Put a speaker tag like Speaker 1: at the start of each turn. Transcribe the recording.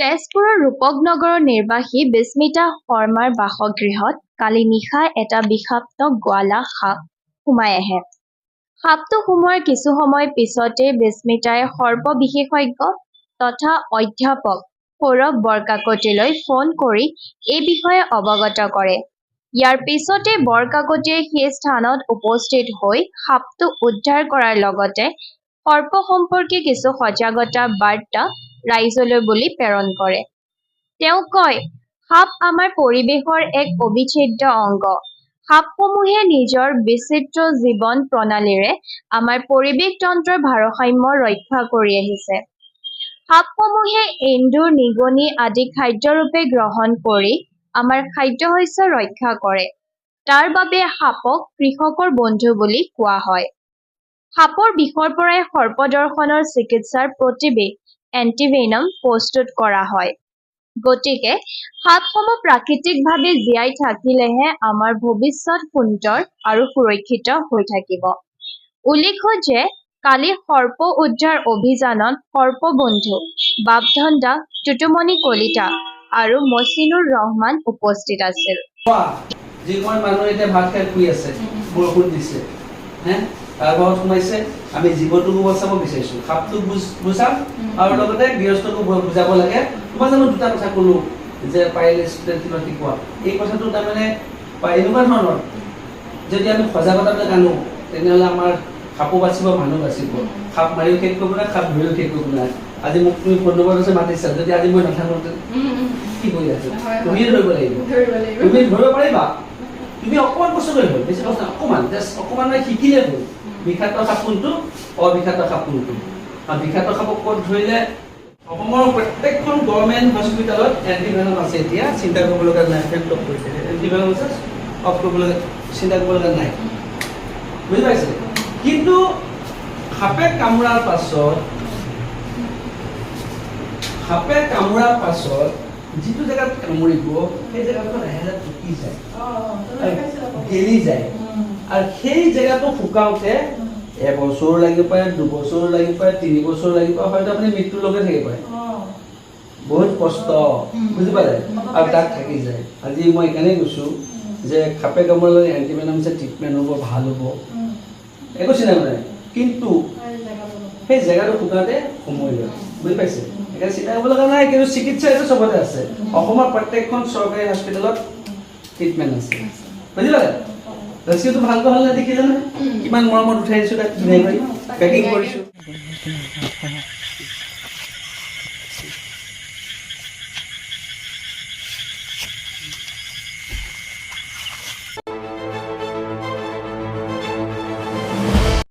Speaker 1: তেজপুৰৰ ৰূপকনগৰৰ নিৰ্বাসী বিস্মিতা শৰ্মাৰ বাসগৃহত কালি নিশা এটা বিষাক্ত গোৱালা সাপ সোমাই আহে। সাপটো সোমোৱাৰ কিছু সময় পিছতে বিস্মিতাই সৰ্প বিশেষজ্ঞ তথা অধ্যাপক সৌৰভ বৰকাকতিলৈ ফোন কৰি এই বিষয়ে অৱগত কৰে। ইয়াৰ পিছতে বৰকাকতিয়ে সেই স্থানত উপস্থিত হৈ সাপটো উদ্ধাৰ কৰাৰ লগতে সৰ্প সম্পৰ্কে কিছু সজাগতা বাৰ্তা ৰাইজলৈ বুলি প্ৰেৰণ কৰে। তেওঁ কয়, সাপ আমাৰ পৰিৱেশৰ এক অবিচ্ছেদ্য অংগ। সাপসমূহে নিজৰ বিচিত্ৰ জীৱন প্ৰণালীৰে আমাৰ পৰিৱেশ তন্ত্ৰৰ ভাৰসাম্য ৰক্ষা কৰি আহিছে। সাপসমূহে এন্দুৰ, নিগনি আদি খাদ্যৰূপে গ্ৰহণ কৰি আমাৰ খাদ্যশস্য ৰক্ষা কৰে। তাৰ বাবে সাপক কৃষকৰ বন্ধু বুলি কোৱা হয়। সাপৰ বিষৰ পৰাই সৰ্পদংশনৰ চিকিৎসাৰ প্ৰতিবিধ এন্টিভেনম প্ৰস্তুত কৰা হয়। গতিকে সাপসমূহ প্ৰাকৃতিকভাৱে জীয়াই থাকিলেহে আমাৰ ভৱিষ্যত সুন্দৰ আৰু সুৰক্ষিত হৈ থাকিব। উল্লেখ্য যে কালি সৰ্প উদ্ধাৰ অভিযানত সৰ্পবন্ধু বাপধন্দা, টুটুমণি কলিতা আৰু মছিনুৰ ৰহমান উপস্থিত আছিল।
Speaker 2: যিখন মানুহ এতিয়া ভাত খাই শুই আছে, বৰষুণ দিছে, ঘৰত সোমাইছে, আমি জীৱটোকো বচাব বিচাৰিছো, সাপটোক বুজাম আৰু লগতে গৃহস্থকো বুজাব লাগে। তোমাৰ জানো দুটা কথা ক'লো যে পাৰিলে ষ্টুডেণ্ট শিকোৱা, এই কথাটো তাৰমানে এনেকুৱা ধৰণৰ যদি আমি সজাগতাবিলাক আনো তেনেহ'লে আমাৰ সাপো বাচিব, মানুহ বাচিব। সাপ মাৰিও শেষ কৰিব নাই, সাপ ধৰিও শেষ কৰিব নাই। আজি মোক তুমি ফোন নম্বৰ আছে মাতিছা, যদি আজি মই নাথাকোঁতে কি কৰি আছো, তুমিয়ে ধৰিব লাগিব, তুমি ধৰিব পাৰিবা। তুমি অকণমান কষ্ট কৰিব, বেছি কষ্ট অকণমান, জাষ্ট অকণমান শিকিলে হ'ল বিষাক্ত সাপ কোনটো, অবিষাক্ত সাপ কোনটো। আৰু বিষাক্ত সাপক ক'ত ধৰিলে অসমৰ প্ৰত্যেকখন গভৰ্ণমেণ্ট হস্পিটেলত এন্টিভেনম আছে। এতিয়া চিন্তা কৰিব লগা নাই, এন্টিভেনম আছে, অফ কৰিব লগা চিন্তা কৰিব লগা নাই, বুজি পাইছে। কিন্তু সাপে কামোৰাৰ পাছত যিটো জেগাত কামুৰিব সেই জেগাটো লাহে লাহে টুকি যায়, গেলি যায়। আৰু সেই জেগাটো শুকাওঁতে এবছৰ লাগিব পাৰে, 2 বছৰ লাগিব পাৰে, 3 বছৰ লাগিব পাৰে, হয়তো আপুনি মৃত্যুৰ লগে থাকিব পাৰে। বহুত কষ্ট, বুজি পালে, আৰু তাত থাকি যায়। আজি মই এইকাৰণে কৈছোঁ যে সাপে কামোৰালে এন্টিভেনম যে ট্ৰিটমেণ্ট হ'ব, ভাল হ'ব, একো চিন্তা নাই। কিন্তু সেই জেগাটো শুকাওঁতে সময় লয়, বুজি পাইছে। সেইকাৰণে চিন্তা কৰিব লগা নাই। কিন্তু চিকিৎসা এইটো চবতে আছে, অসমৰ প্ৰত্যেকখন চৰকাৰী হস্পিটেলত ট্ৰিটমেণ্ট আছে, বুজি পালে। ৰেচিপিটো ভালকৈ হ'লে দেখিলে নহয়, কিমান মৰমত উঠাই দিছোঁ, তাক ধুনীয়া কৰি পেকিং কৰিছোঁ।